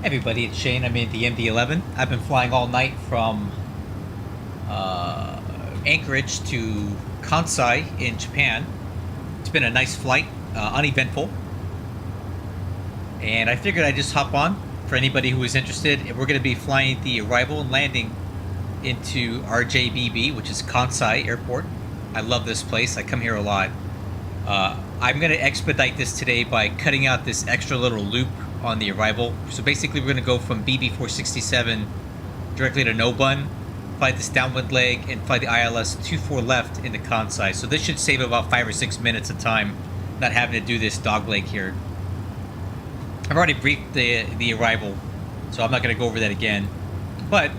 Everybody, it's Shane. I'm in the MD-11. I've been flying all night from Anchorage to Kansai in Japan. It's been a nice flight, uneventful. And I figured I'd just hop on for anybody who is interested. We're going to be flying the arrival and landing into RJBB, which is Kansai Airport. I love this place. I come here a lot. I'm going to expedite this today by cutting out this extra little loop on the arrival. So basically we're going to go from BB467 directly to Nobun, fly this downwind leg, and fly the ILS 24 left into Kansai. So this should save about 5 or 6 minutes of time not having to do this dog leg here. I've already briefed the arrival, so I'm not going to go over that again. But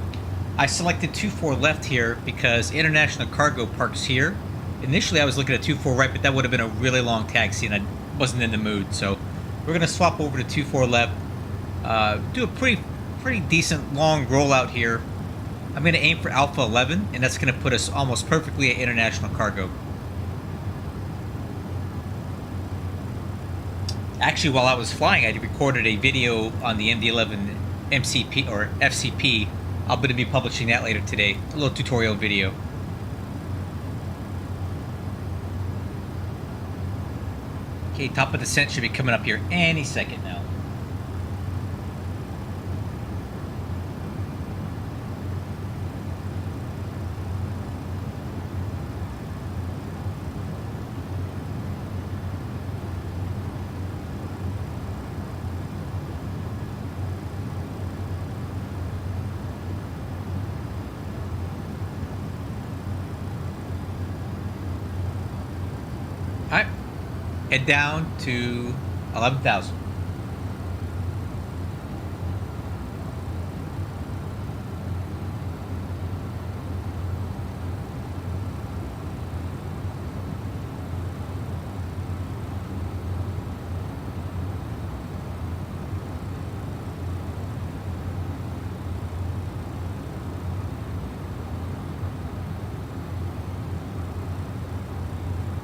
I selected 24 left here because international cargo parks here. Initially I was looking at 24 right, but that would have been a really long taxi and I wasn't in the mood. So we're going to swap over to 24 left, do a pretty decent long rollout here. I'm going to aim for Alpha 11, and that's going to put us almost perfectly at international cargo. Actually, while I was flying, I recorded a video on the MD-11 MCP or FCP. I'm going to be publishing that later today, a little tutorial video. Okay, top of descent should be coming up here any second now. All right. Head down to 11,000.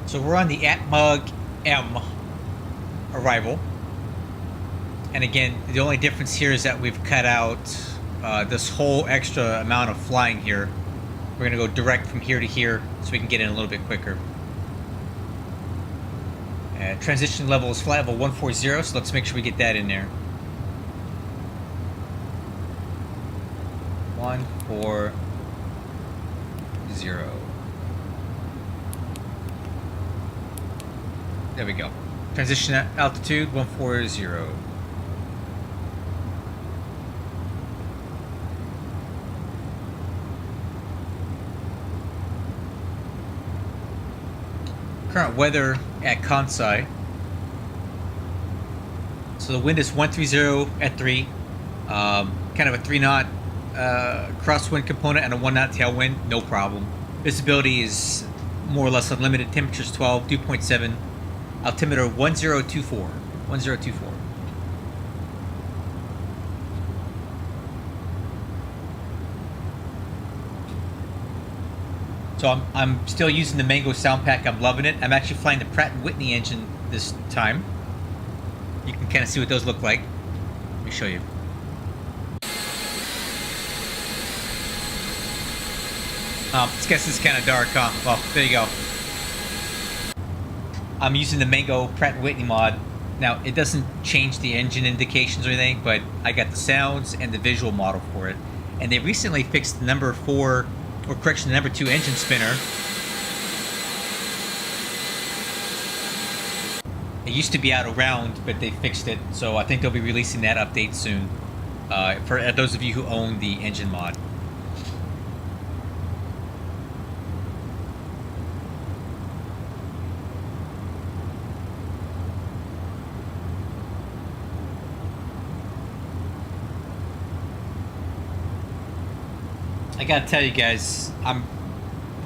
So we're on the Atmug M arrival, and again the only difference here is that we've cut out this whole extra amount of flying here. We're gonna go direct from here to here so we can get in a little bit quicker. Transition level is flight level 140, so let's make sure we get that in there. 140. There we go. Transition altitude 140. Current weather at Kansai. So the wind is 130 at 3. Kind of a 3 knot crosswind component and a 1 knot tailwind, no problem. Visibility is more or less unlimited. Temperature's 12, dew point 7. Altimeter 1024. So I'm still using the Mango sound pack. I'm loving it. I'm actually flying the Pratt & Whitney engine this time. You can kind of see what those look like. Let me show you. I guess it's kind of dark, huh? Well, there you go. I'm using the Mango Pratt & Whitney mod. Now, it doesn't change the engine indications or anything, but I got the sounds and the visual model for it. And they recently fixed the number 4, or correction, the number 2 engine spinner. It used to be out of round, but they fixed it. So I think they'll be releasing that update soon for those of you who own the engine mod. I gotta tell you guys,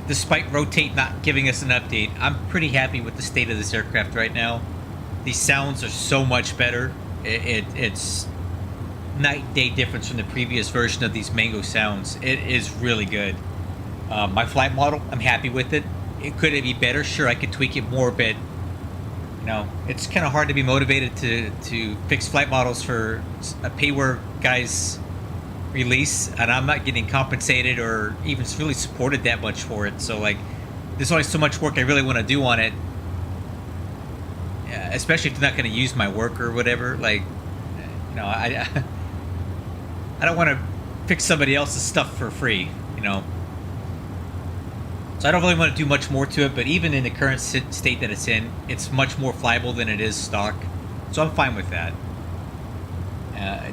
despite Rotate not giving us an update, I'm pretty happy with the state of this aircraft right now. These sounds are so much better. It's night and day difference from the previous version of these Mango sounds. It is really good. My flight model, I'm happy with it. Could it be better? Sure, I could tweak it more, but it's kind of hard to be motivated to fix flight models for a payware guy's release, and I'm not getting compensated or even really supported that much for it. So like, there's only so much work I really want to do on it, especially if they're not going to use my work or whatever. Like, I don't want to fix somebody else's stuff for free, So I don't really want to do much more to it, but even in the current state that it's in, it's much more flyable than it is stock. So I'm fine with that.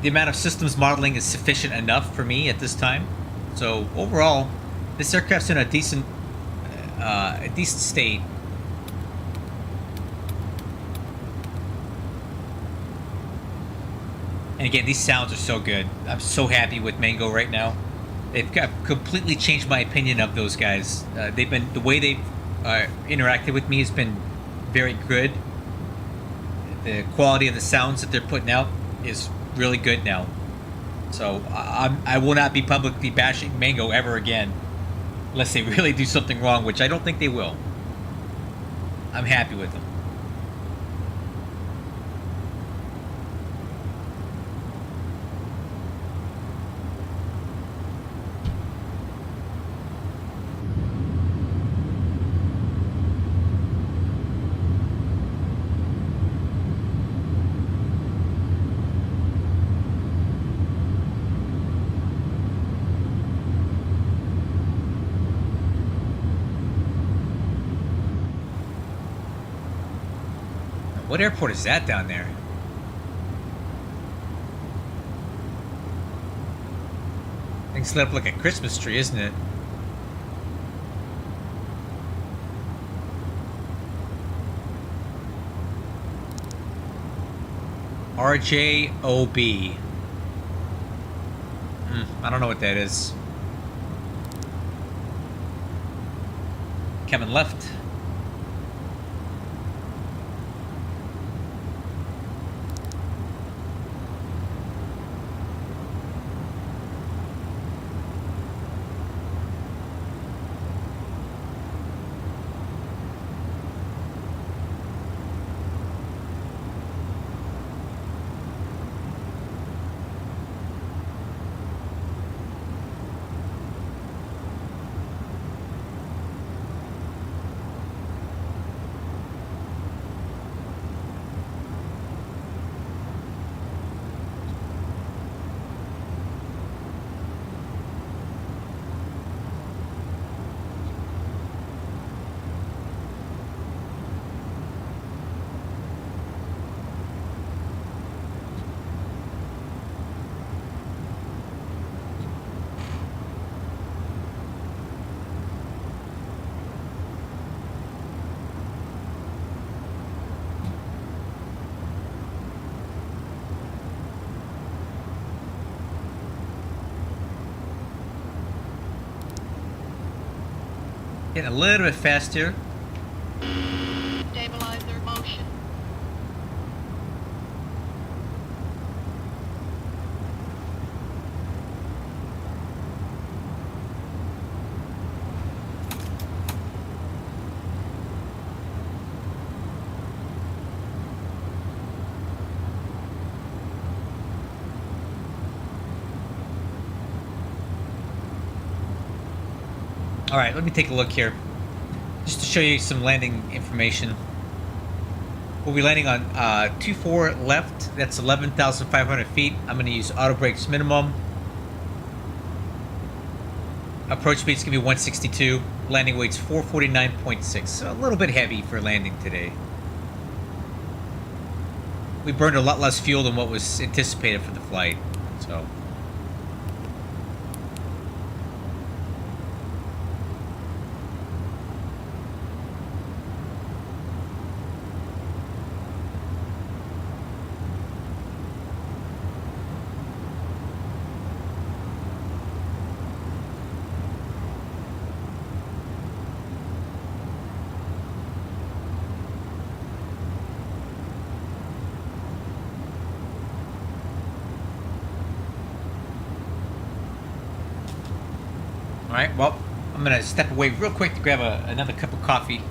The amount of systems modeling is sufficient enough for me at this time. So overall, this aircraft's in a decent state. And again, these sounds are so good. I'm so happy with Mango right now. They've completely changed my opinion of those guys. The way they've interacted with me has been very good. The quality of the sounds that they're putting out is really good now. So I will not be publicly bashing Mango ever again, unless they really do something wrong, which I don't think they will. I'm happy with them. What airport is that down there? Thing's lit up like a Christmas tree, isn't it? RJOB. I don't know what that is. Kevin left. Getting a little bit faster. Stabilizer motion. All right, let me take a look here, just to show you some landing information. We'll be landing on 24 left. That's 11,500 feet. I'm going to use auto brakes minimum. Approach speed's going to be 162. Landing weight's 449.6. So a little bit heavy for landing today. We burned a lot less fuel than what was anticipated for the flight. So. Alright, well, I'm going to step away real quick to grab another cup of coffee.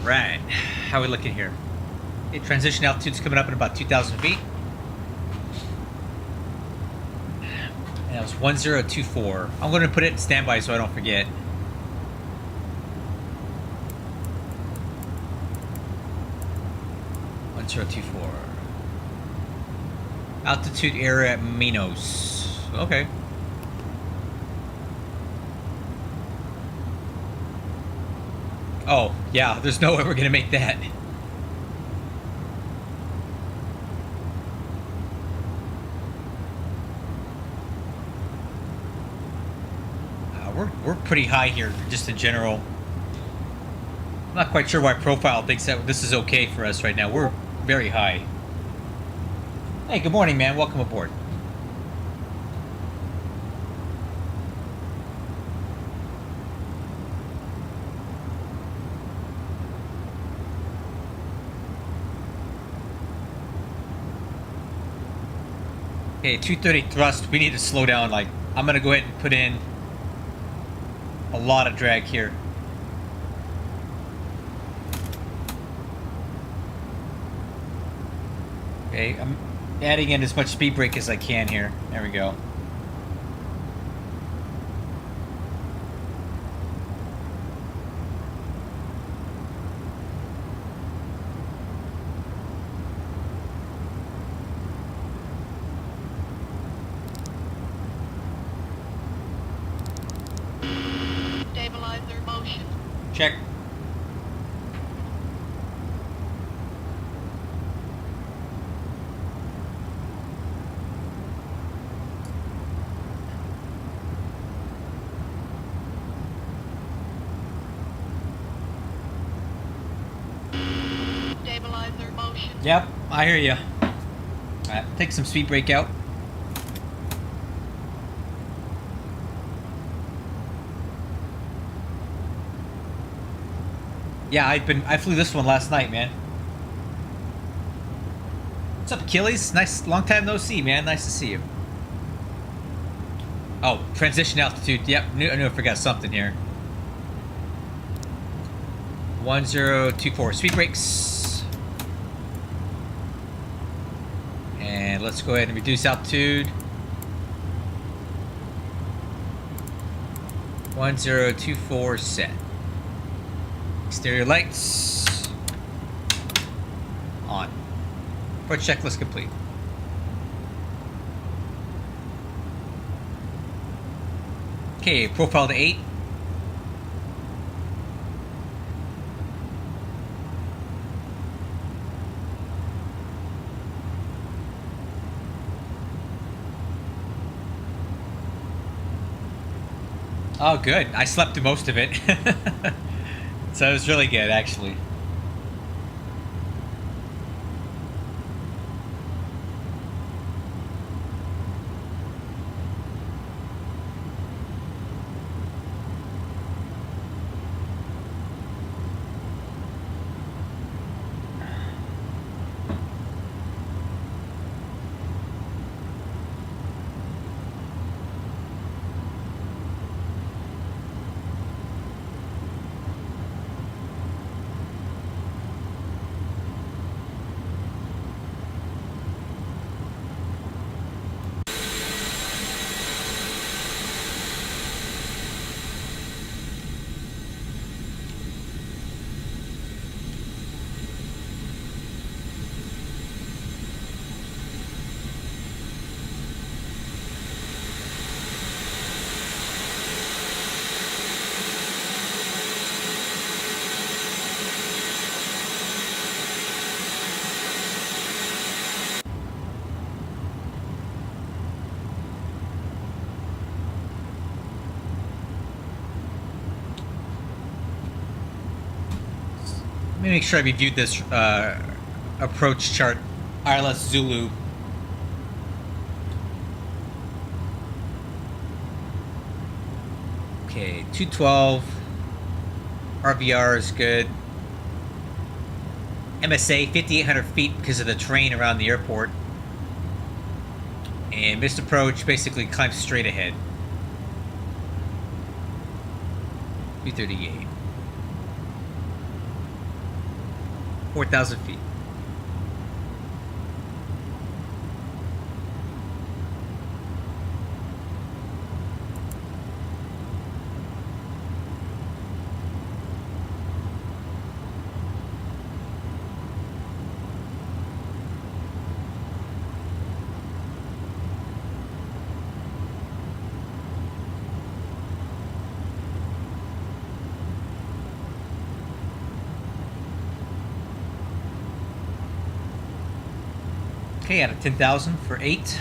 Right. How are we looking here? Okay, transition altitude's coming up at about 2,000 feet. And that was 1024. I'm going to put it in standby so I don't forget. (1024). Altitude area at Minos. Okay. Oh, yeah, there's no way we're going to make that. We're pretty high here, just in general. I'm not quite sure why Profile thinks that this is okay for us right now. We're very high. Hey, good morning, man. Welcome aboard. Okay, 230 thrust. We need to slow down. Like, I'm gonna go ahead and put in a lot of drag here. Okay, I'm adding in as much speed brake as I can here. There we go. Stabilizer motion. Check. Stabilizer motion. Yep, I hear you. Alright, take some speed brake out. Yeah, I flew this one last night, man. What's up, Achilles? Nice, long time no see, man. Nice to see you. Oh, transition altitude. Yep, I knew I forgot something here. 1024. Speed brakes. And let's go ahead and reduce altitude. 1024 set. Exterior lights on. Approach checklist complete. Okay, profile to 8. Oh, good. I slept through most of it. So it was really good, actually. Let me make sure I reviewed this approach chart. ILS Zulu. Okay, 212. RVR is good. MSA 5,800 feet because of the terrain around the airport. And missed approach basically climbs straight ahead. 238. 4,000 feet. Okay, out of 10,000 for 8.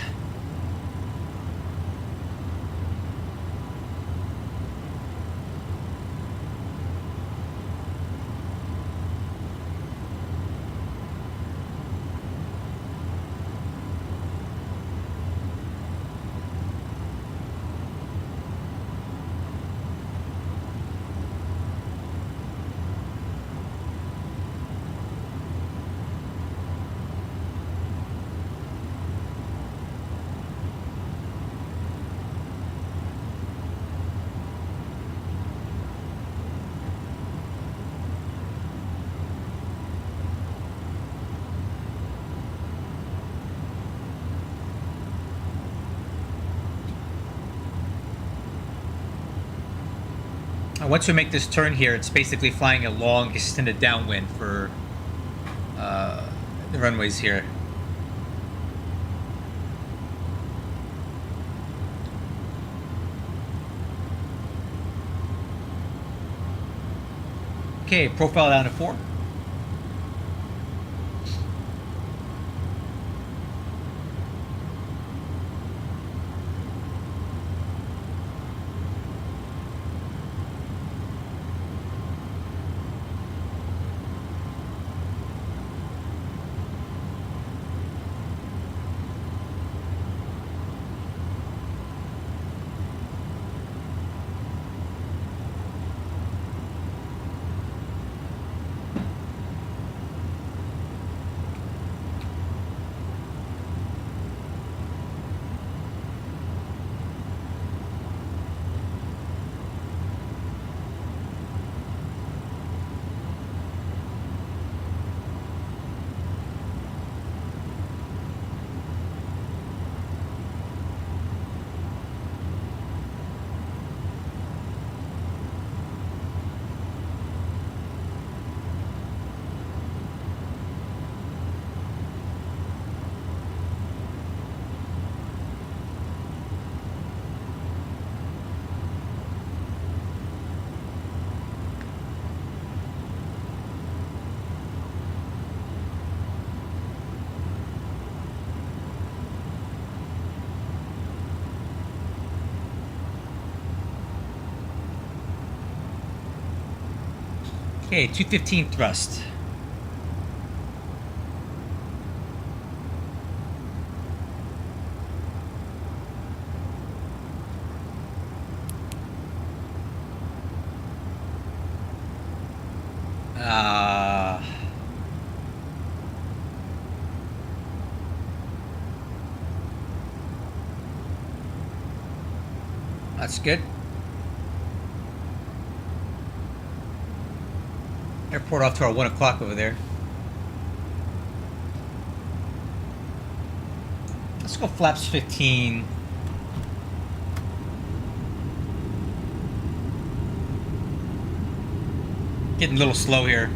Once we make this turn here, it's basically flying a long extended downwind for the runways here. Okay, profile down to 4. Okay, 215 thrust. That's good. Airport off to our 1 o'clock over there. Let's go flaps 15. Getting a little slow here.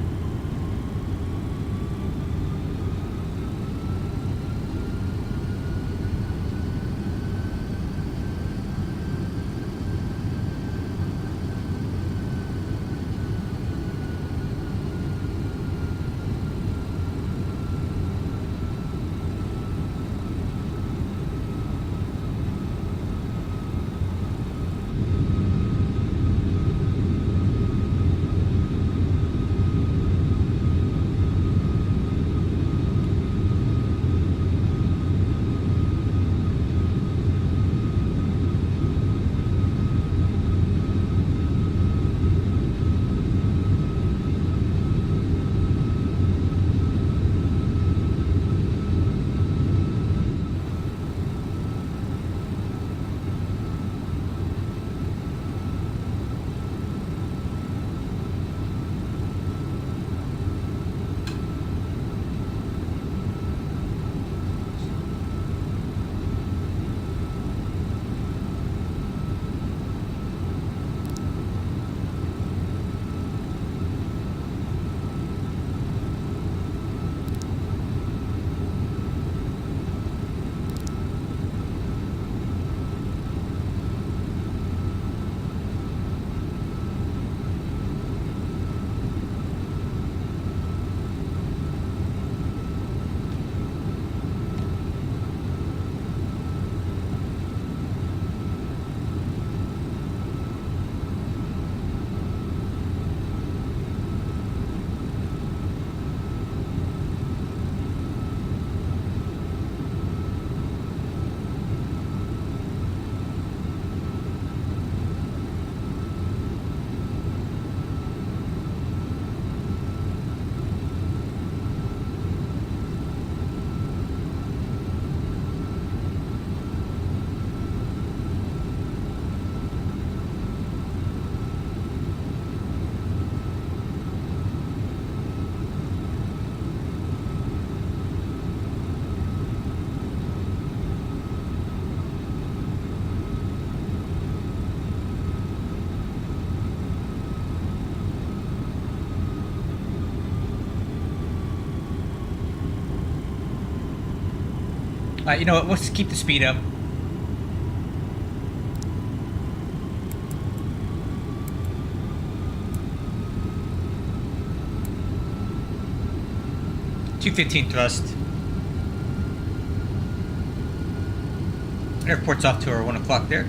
You know what? Let's keep the speed up. .215 thrust. Airport's off to our 1 o'clock there.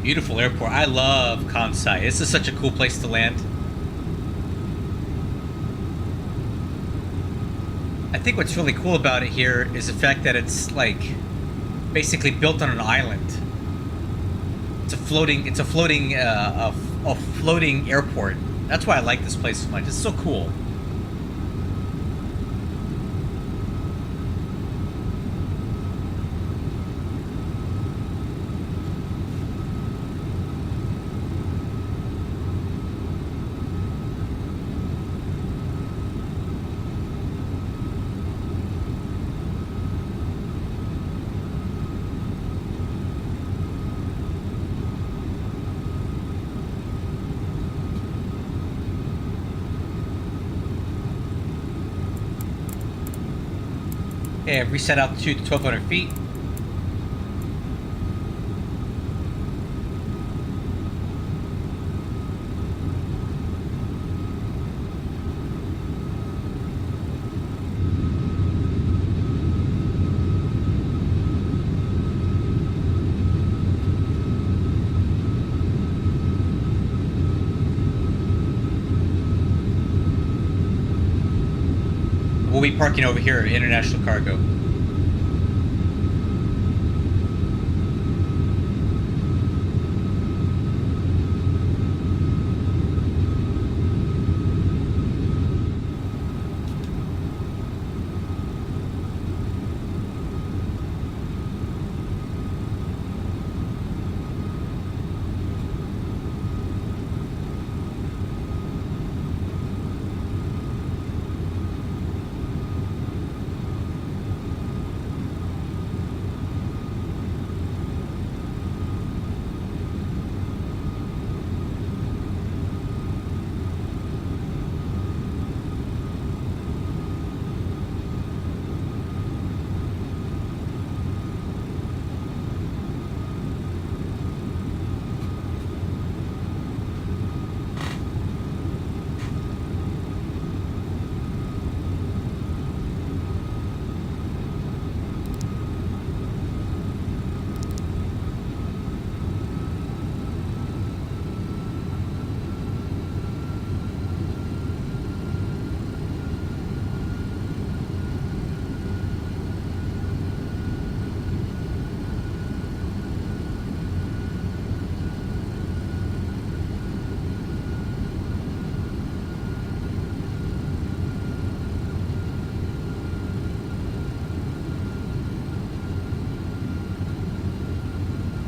Beautiful airport. I love Kansai. This is such a cool place to land. I think what's really cool about it here is the fact that it's like basically built on an island. It's a floating airport. That's why I like this place so much. It's so cool. Okay, reset altitude to 1,200 feet. We'll be parking over here at International Cargo.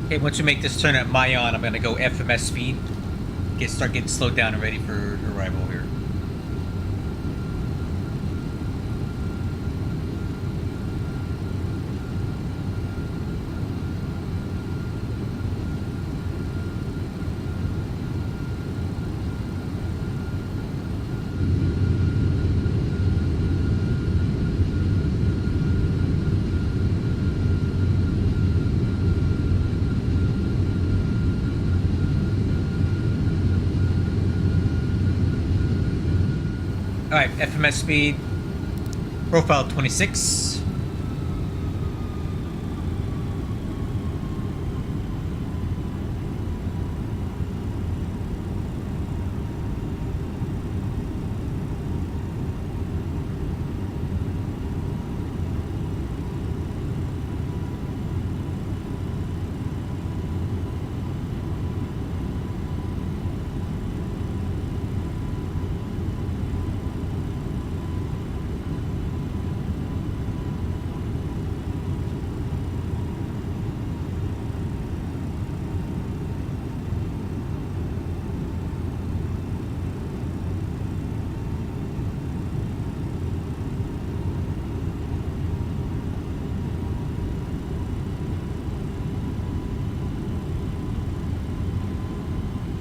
Okay, once we make this turn at Mayon, I'm going to go FMS speed. Start getting slowed down and ready for arrival here. Alright, FMS speed, profile 26.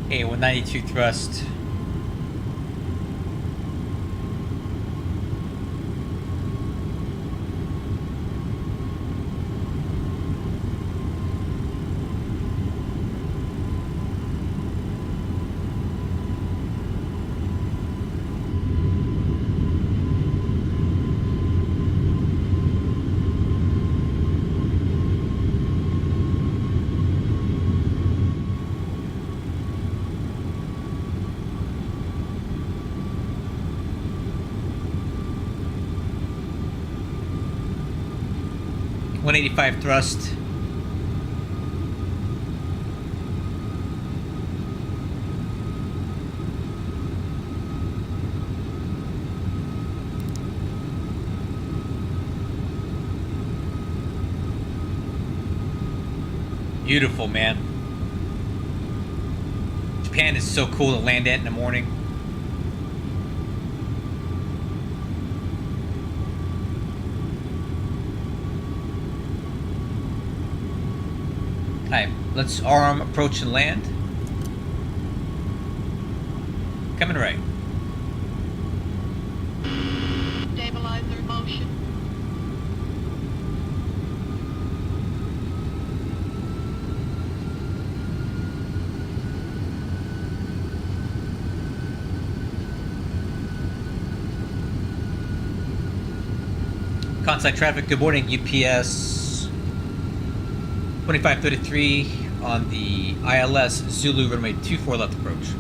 Okay, 192 thrust. .185 thrust. Beautiful, man. Japan is so cool to land at in the morning. Alright, let's arm, approach, and land. Coming right. Stabilizer motion. Kansai traffic, good morning. UPS 2533 on the ILS Zulu runway 24 left approach.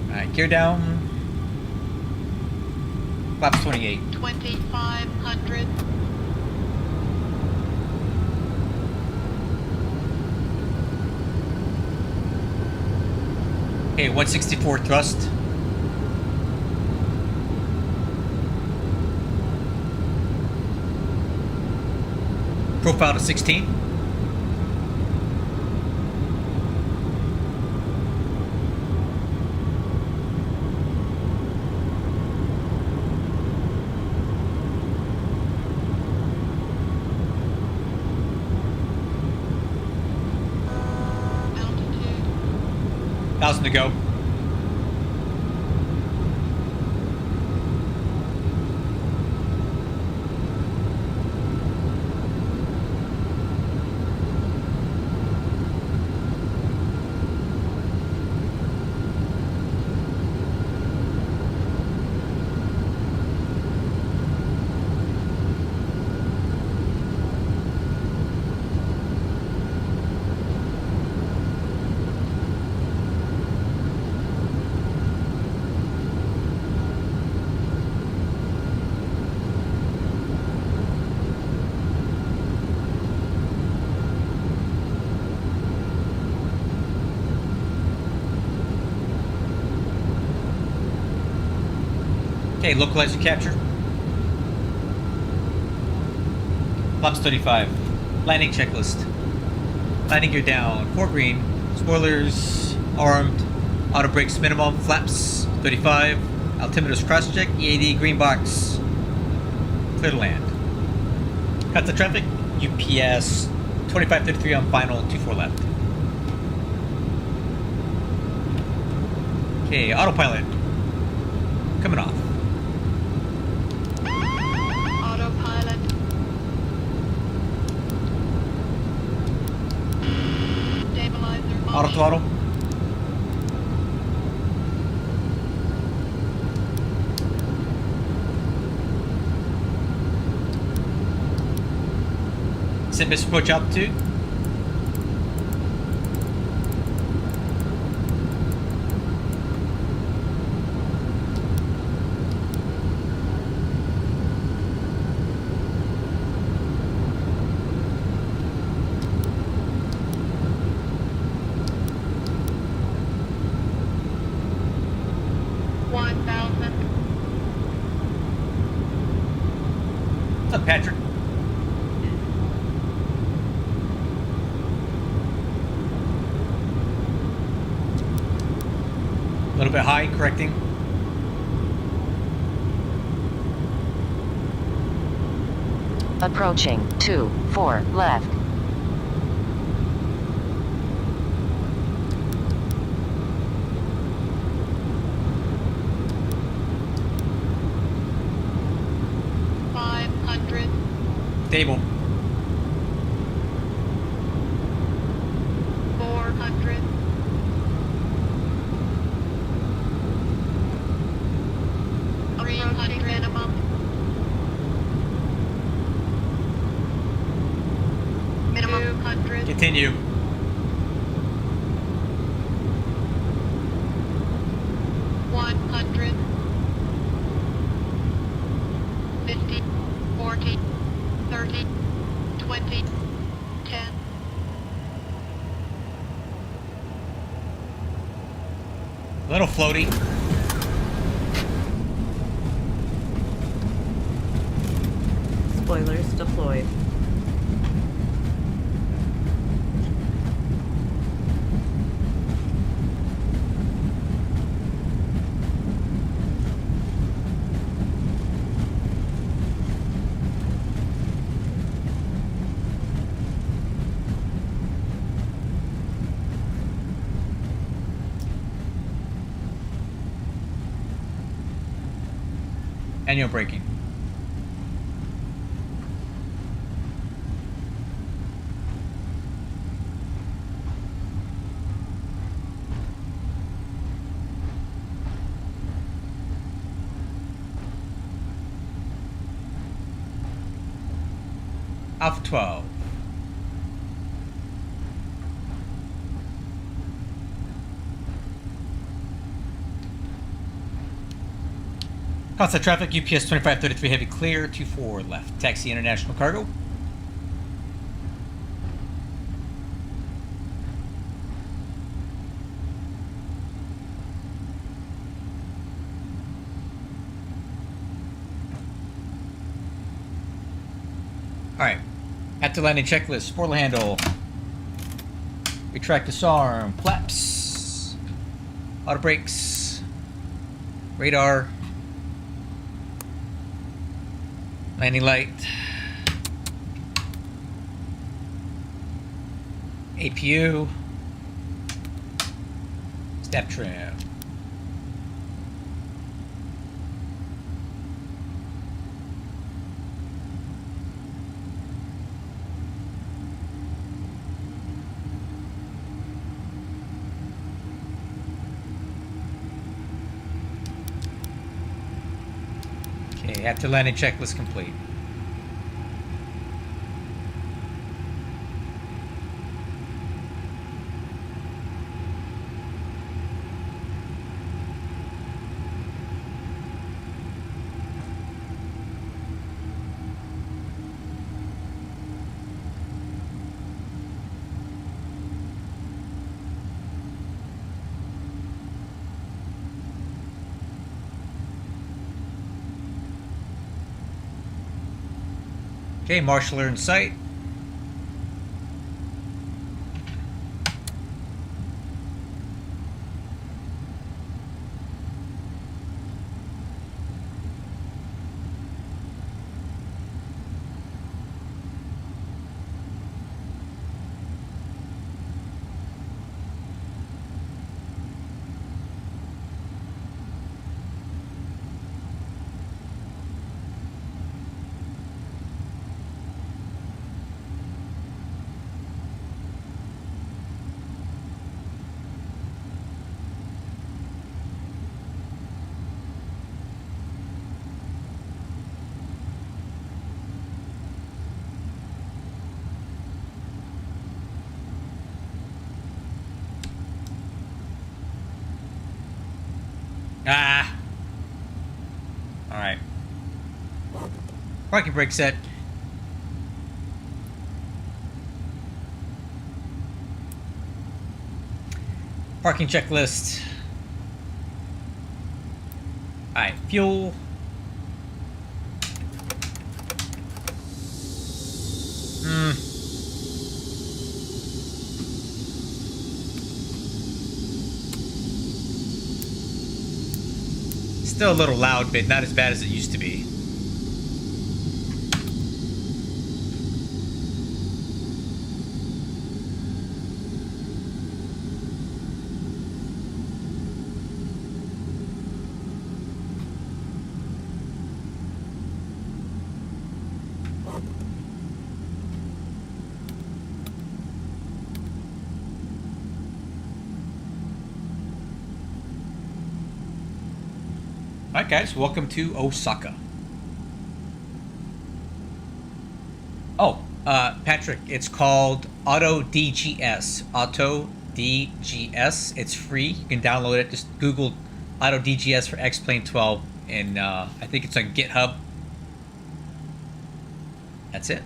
Alright, gear down. Flaps 28. 2500. Okay, 164 thrust. Profile to 16. Altitude. 1,000 to go. Okay, localizer capture. Flaps 35. Landing checklist. Landing gear down. 4 green. Spoilers armed. Auto brakes minimum. Flaps 35. Altimeter's cross check. EAD green box. Clear to land. Cut the traffic. UPS 2533 on final. 24 left. Okay, autopilot. Coming off. Autopilot. Stabilizer motion. Auto throttle. Set missile approach altitude. What's up, Patrick? A little bit high, correcting. Approaching 24 left. Stable. 400. 300 minimum. Minimum 200. Continue. 100. 50. 40. 30, 20, 10. Little floaty. Spoilers deployed. Annual braking. Alpha 12. Kansai traffic, UPS 2533 heavy clear, 24 left. Taxi international cargo. Alright. At the landing checklist, spoiler handle. Retract disarm, flaps. Auto brakes. Radar. Landing light. APU. Step trim. Okay, after landing checklist complete. Okay, marshaller in sight. Ah. All right. Parking brake set. Parking checklist. All right, fuel. Still a little loud, but not as bad as it used to be. Alright guys, welcome to Osaka. Oh, Patrick, it's called Auto DGS. Auto DGS. It's free. You can download it. Just Google Auto DGS for X-Plane 12, and I think it's on GitHub. That's it.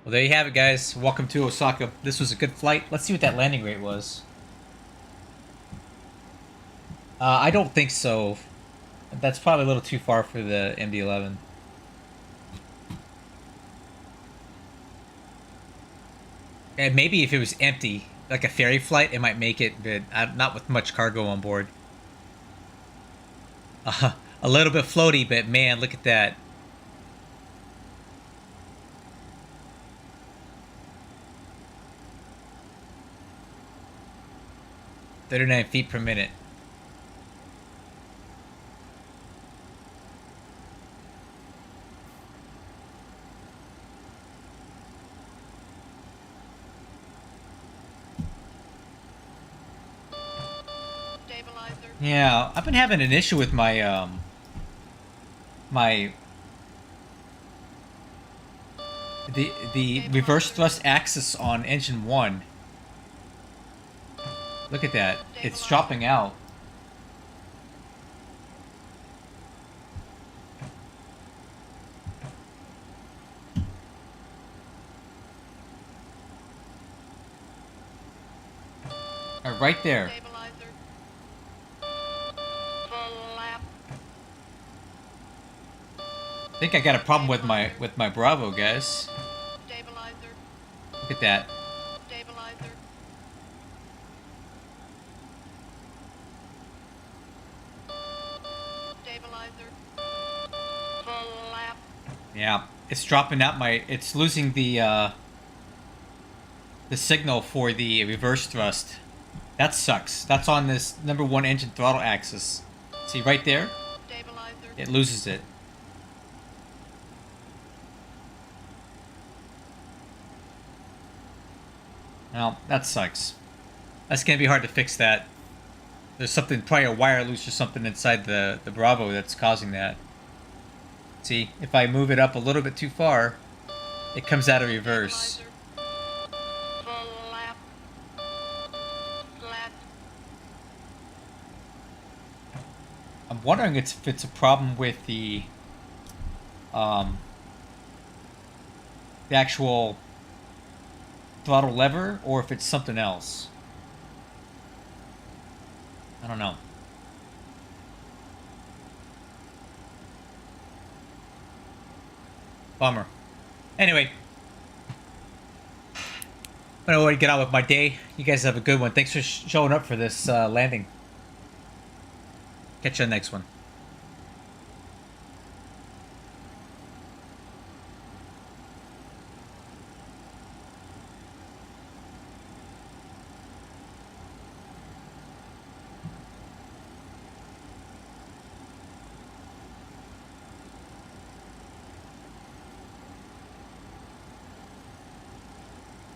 Well, there you have it, guys. Welcome to Osaka. This was a good flight. Let's see what that landing rate was. I don't think so. That's probably a little too far for the MD-11. And maybe if it was empty, like a ferry flight, it might make it, but not with much cargo on board. A little bit floaty, but man, look at that. 39 feet per minute. Stabilizer. Yeah, I've been having an issue with my the reverse thrust axis on engine 1. Look at that. It's dropping out. Right there. Stabilizer. Full lap. I think I got a problem with my Bravo, guys. Stabilizer. Look at that. Stabilizer. Stabilizer. Full lap. Yeah, it's dropping out it's losing the signal for the reverse thrust. That sucks. That's on this number 1 engine throttle axis. See right there? Stabilizer. It loses it. Well, that sucks. That's gonna be hard to fix that. There's something, probably a wire loose or something inside the Bravo that's causing that. See, if I move it up a little bit too far, it comes out of reverse. Stabilizer. Full lap. Flat. I'm wondering if it's a problem with the actual throttle lever, or if it's something else. I don't know. Bummer. Anyway, I'm gonna get on with my day. You guys have a good one. Thanks for showing up for this landing. Catch you on the next one.